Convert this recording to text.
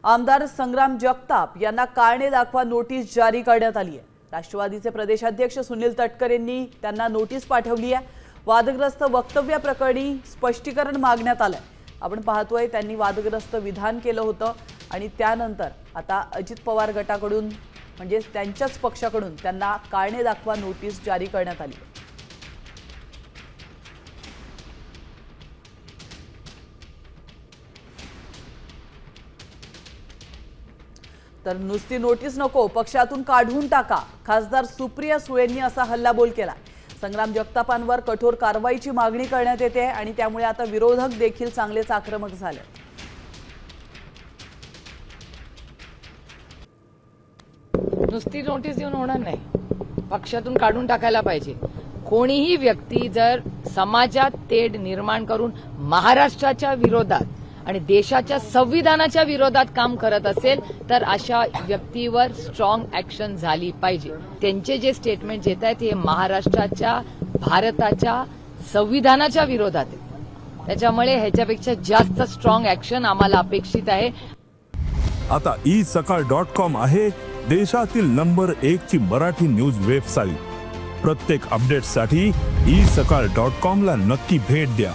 आमदार संग्राम जगताप यांना कारणे दाखवा नोटीस जारी करण्यात आली आहे। राष्ट्रवादीचे प्रदेशाध्यक्ष सुनील तटकर यांनी त्यांना नोटीस पाठवली आहे। वादग्रस्त वक्तव्याप्रकरणी स्पष्टीकरण मागण्यात आलंय। आपण पाहतोय त्यांनी वादग्रस्त विधान केलं होतं आणि त्यानंतर आता अजित पवार गटाकडून म्हणजे त्यांच्याच पक्षाकडून त्यांना कारणे दाखवा नोटीस जारी करण्यात आली आहे। तर नुसती नोटीस नको, पक्षातून काढून टाका, खासदार सुप्रिया सुळेंनी असा हल्लाबोल केला। संग्राम जगतापांवर कठोर कारवाईची मागणी करण्यात येते आणि त्यामुळे आता विरोधक देखील चांगलेच आक्रमक झाले। नुसती नोटीस देऊन होणार नाही, पक्षातून काढून टाकायला पाहिजे। कोणीही व्यक्ती जर समाजात तेढ निर्माण करून महाराष्ट्राच्या विरोधात आणि देशाच्या संविधानाच्या विरोधात काम करत असेल तर अशा व्यक्तीवर स्ट्रॉंग ऍक्शन झाली पाहिजे। त्यांचे जे स्टेटमेंट येत आहेत हे महाराष्ट्राच्या भारताच्या संविधानाच्या विरोधात आहे, त्याच्यामुळे ह्याच्यापेक्षा जास्त स्ट्रॉंग ऍक्शन आम्हाला अपेक्षित आहे। आता isakal.com आहे देशातील नंबर 1 ची मराठी न्यूज वेबसाईट। प्रत्येक अपडेटसाठी isakal.com ला नक्की भेट द्या।